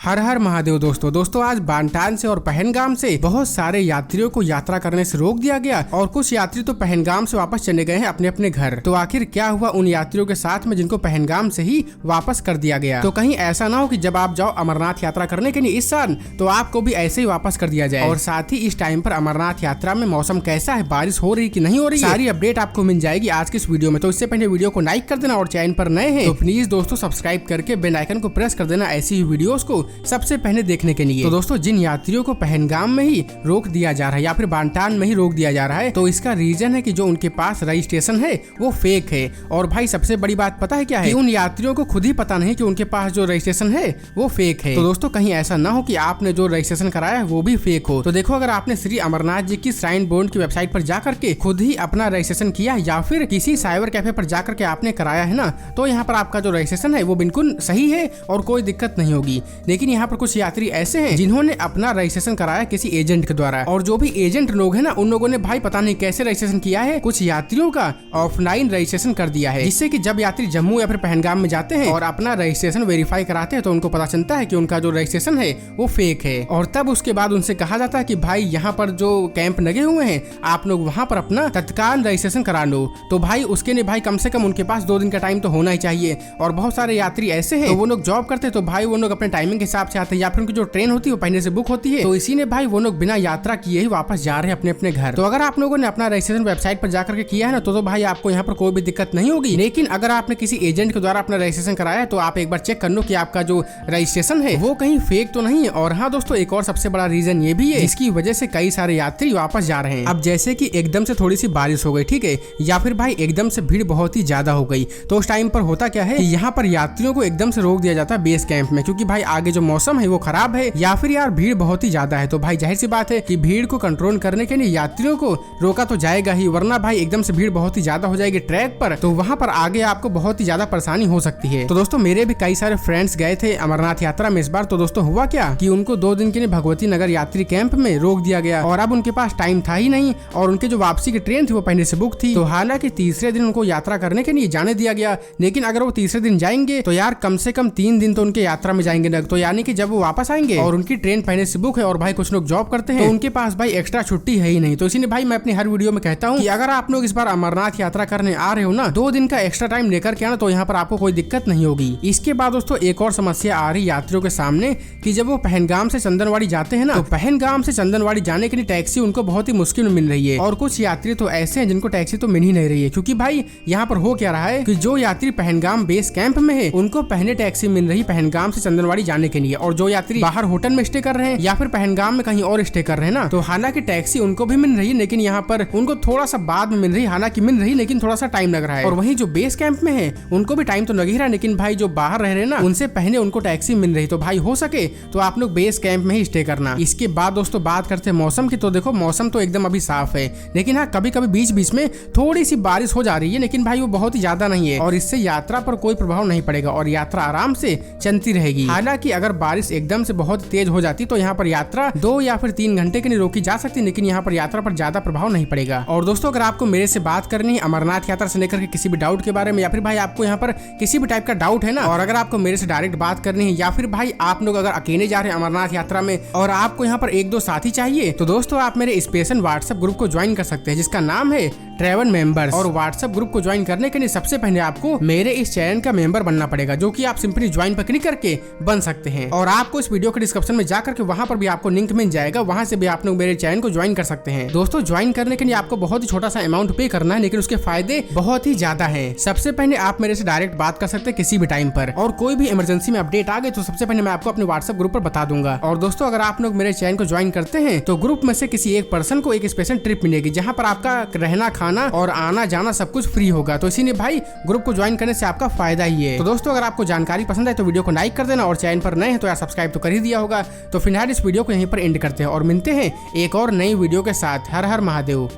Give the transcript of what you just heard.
हर हर महादेव। दोस्तों आज बांटान से और पहलगाम से बहुत सारे यात्रियों को यात्रा करने से रोक दिया गया और कुछ यात्री तो पहलगाम से वापस चले गए हैं अपने अपने घर। तो आखिर क्या हुआ उन यात्रियों के साथ में जिनको पहलगाम से ही वापस कर दिया गया? तो कहीं ऐसा ना हो कि जब आप जाओ अमरनाथ यात्रा करने के लिए इस साल तो आपको भी ऐसे ही वापस कर दिया जाए। और साथ ही इस टाइम पर अमरनाथ यात्रा में मौसम कैसा है, बारिश हो रही कि नहीं हो रही, सारी अपडेट आपको मिल जाएगी आज की इस वीडियो में। तो इससे पहले वीडियो को लाइक कर देना और चैनल पर नए हैं तो प्लीज दोस्तों सब्सक्राइब करके बेल आइकन को प्रेस कर देना ऐसी ही वीडियोस को सबसे पहले देखने के लिए। तो दोस्तों जिन यात्रियों को पहलगाम में ही रोक दिया जा रहा है या फिर बांटान में ही रोक दिया जा रहा है तो इसका रीजन है कि जो उनके पास रजिस्ट्रेशन है वो फेक है। और भाई सबसे बड़ी बात पता है क्या है कि उन यात्रियों को खुद ही पता नहीं कि उनके पास जो रजिस्ट्रेशन है वो फेक है। तो दोस्तों कहीं ऐसा ना हो कि आपने जो रजिस्ट्रेशन कराया है वो भी फेक हो। तो देखो अगर आपने श्री अमरनाथ जी की श्राइन बोर्ड की वेबसाइट पर जाकर के खुद ही अपना रजिस्ट्रेशन किया या फिर किसी साइबर कैफे पर जाकर के आपने कराया है ना तो यहाँ पर आपका जो रजिस्ट्रेशन है वो बिल्कुल सही है और कोई दिक्कत नहीं होगी। लेकिन यहाँ पर कुछ यात्री ऐसे हैं जिन्होंने अपना रजिस्ट्रेशन कराया किसी एजेंट के द्वारा और जो भी एजेंट लोग हैं ना उन लोगों ने भाई पता नहीं कैसे रजिस्ट्रेशन किया है, कुछ यात्रियों का ऑफलाइन रजिस्ट्रेशन कर दिया है जिससे कि जब यात्री जम्मू या फिर पहलगाम में जाते हैं और अपना रजिस्ट्रेशन वेरीफाई कराते हैं तो उनको पता चलता है कि उनका जो रजिस्ट्रेशन है वो फेक है। और तब उसके बाद उनसे कहा जाता है कि भाई यहाँ पर जो कैंप लगे हुए हैं आप लोग वहाँ पर अपना तत्काल रजिस्ट्रेशन करा लो। तो भाई उसके लिए भाई कम से कम उनके पास 2 दिन का टाइम तो होना ही चाहिए। और बहुत सारे यात्री ऐसे हैं तो वो लोग जॉब करते हैं तो भाई वो लोग अपने टाइमिंग के हिसाब से आते हैं या फिर उनकी जो ट्रेन होती है वो पहले से बुक होती है तो इसी ने भाई वो लोग बिना यात्रा किए ही वापस जा रहे हैं अपने अपने घर। तो अगर आप लोगों ने अपना रजिस्ट्रेशन वेबसाइट पर जाकर के किया है ना तो भाई आपको यहाँ पर कोई भी दिक्कत नहीं होगी। लेकिन अगर आपने किसी एजेंट के द्वारा अपना रजिस्ट्रेशन कराया तो आप एक बार चेक कर लो कि आपका जो रजिस्ट्रेशन है वो कहीं फेक तो नहीं है। और हाँ दोस्तों एक और सबसे बड़ा रीजन ये भी है इसकी वजह से कई सारे यात्री वापस जा रहे हैं। अब जैसे कि एकदम से थोड़ी सी बारिश हो गई, ठीक है, या फिर भाई एकदम से भीड़ बहुत ही ज्यादा हो गई तो उस टाइम पर होता क्या है कि यहाँ पर यात्रियों को एकदम से रोक दिया जाता है बेस कैंप में क्योंकि भाई आगे जो मौसम है वो खराब है या फिर यार भीड़ बहुत ही ज्यादा है। तो भाई जाहिर सी बात है कि भीड़ को कंट्रोल करने के लिए यात्रियों को रोका तो जाएगा ही, वरना भाई एकदम से भीड़ बहुत ही ज्यादा हो जाएगी ट्रैक पर तो वहाँ पर आगे आपको बहुत ही ज्यादा परेशानी हो सकती है। तो दोस्तों मेरे भी कई सारे फ्रेंड्स गए थे अमरनाथ यात्रा में इस बार। तो दोस्तों हुआ क्या कि उनको 2 दिन के लिए भगवती नगर यात्री कैंप में रोक दिया गया और अब उनके पास टाइम था ही नहीं और उनके जो वापसी की ट्रेन थी वो पहले से बुक थी। तो हालांकि तीसरे दिन उनको यात्रा करने के लिए जाने दिया गया लेकिन अगर वो तीसरे दिन जाएंगे तो यार कम से कम 3 दिन तो उनके यात्रा में जाएंगे ना। तो यानी कि जब वो वापस आएंगे और उनकी ट्रेन पहले से बुक है और भाई कुछ लोग जॉब करते हैं तो उनके पास भाई एक्स्ट्रा छुट्टी है ही नहीं। तो इसीलिए भाई मैं अपनी हर वीडियो में कहता हूँ कि अगर आप लोग इस बार अमरनाथ यात्रा करने आ रहे हो ना 2 दिन का एक्स्ट्रा टाइम लेकर के आना तो यहाँ पर आपको कोई दिक्कत नहीं होगी। इसके बाद दोस्तों एक और समस्या आ रही यात्रियों के सामने कि जब वो पहलगाम से चंदनवाड़ी जाते हैं ना तो पहलगाम से चंदनवाड़ी जाने के लिए टैक्सी उनको बहुत ही मुश्किल में मिल रही है और कुछ यात्री तो ऐसे हैं जिनको टैक्सी तो मिल ही नहीं रही है क्योंकि भाई यहाँ पर हो क्या रहा है कि जो यात्री पहलगाम बेस कैंप में है उनको पहले टैक्सी मिल रही पहलगाम से चंदनवाड़ी जाने के लिए और जो यात्री बाहर होटल में स्टे कर रहे हैं या फिर पहलगाम में कहीं और स्टे कर रहे हैं ना तो हालांकि टैक्सी उनको भी मिल रही है लेकिन यहाँ पर उनको थोड़ा सा बाद में मिल रही है, हालांकि मिल रही लेकिन थोड़ा सा टाइम लग रहा है। और वहीं जो बेस कैंप में है उनको भी टाइम तो लग ही रहा है लेकिन भाई जो बाहर रह रहे हैं ना उनसे पहले उनको टैक्सी मिल रही। तो भाई हो सके तो आप लोग बेस कैंप में ही स्टे करना। इसके बाद दोस्तों बात करते हैं मौसम की। तो देखो मौसम तो एकदम अभी साफ है लेकिन हाँ कभी कभी बीच बीच में थोड़ी सी बारिश हो जा रही है लेकिन भाई वो बहुत ही ज्यादा नहीं है और इससे यात्रा पर कोई प्रभाव नहीं पड़ेगा और यात्रा आराम से चलती रहेगी। हालांकि अगर बारिश एकदम से बहुत तेज हो जाती तो यहाँ पर यात्रा 2 या फिर 3 घंटे के लिए रोकी जा सकती लेकिन यहाँ पर यात्रा पर ज्यादा प्रभाव नहीं पड़ेगा। और दोस्तों अगर आपको मेरे से बात करनी है अमरनाथ यात्रा से लेकर के किसी भी डाउट के बारे में या फिर भाई आपको यहाँ पर किसी भी टाइप का डाउट है ना और अगर आपको मेरे से डायरेक्ट बात करनी है या फिर भाई आप लोग अगर अकेले जा रहे हैं अमरनाथ यात्रा में और आपको यहाँ पर 1-2 साथी चाहिए तो दोस्तों आप मेरे स्पेशल व्हाट्सएप ग्रुप को ज्वाइन कर सकते हैं जिसका नाम है ट्रैवल मेंबर्स। और व्हाट्सएप ग्रुप को ज्वाइन करने के लिए सबसे पहले आपको मेरे इस चैनल का मेंबर बनना पड़ेगा जो कि आप सिंपली ज्वाइन पर क्लिक करके बन सकते हैं और आपको इस वीडियो के डिस्क्रिप्शन में जाकर के वहां पर भी आपको लिंक मिल जाएगा, वहां से भी आप लोग मेरे चैनल को ज्वाइन कर सकते हैं। दोस्तों ज्वाइन करने के लिए आपको बहुत ही छोटा सा अमाउंट पे करना है लेकिन उसके फायदे बहुत ही ज्यादा है। सबसे पहले आप मेरे से डायरेक्ट बात कर सकते हैं किसी भी टाइम पर और कोई भी इमरजेंसी में अपडेट आ गई तो सबसे पहले मैं आपको अपने व्हाट्सएप ग्रुप पर बता दूंगा। और दोस्तों अगर आप लोग मेरे चैनल को ज्वाइन करते हैं तो ग्रुप में से किसी एक पर्सन को एक स्पेशल ट्रिप मिलेगी जहाँ पर आपका रहना खाना और आना जाना सब कुछ फ्री होगा। तो इसीलिए भाई ग्रुप को ज्वाइन करने से आपका फायदा ही है। तो दोस्तों अगर आपको जानकारी पसंद है तो वीडियो को लाइक कर देना और चैनल पर नए हैं तो यार सब्सक्राइब तो कर ही दिया होगा। तो फिलहाल इस वीडियो को यहीं पर एंड करते हैं और मिलते हैं एक और नई वीडियो के साथ। हर हर महादेव।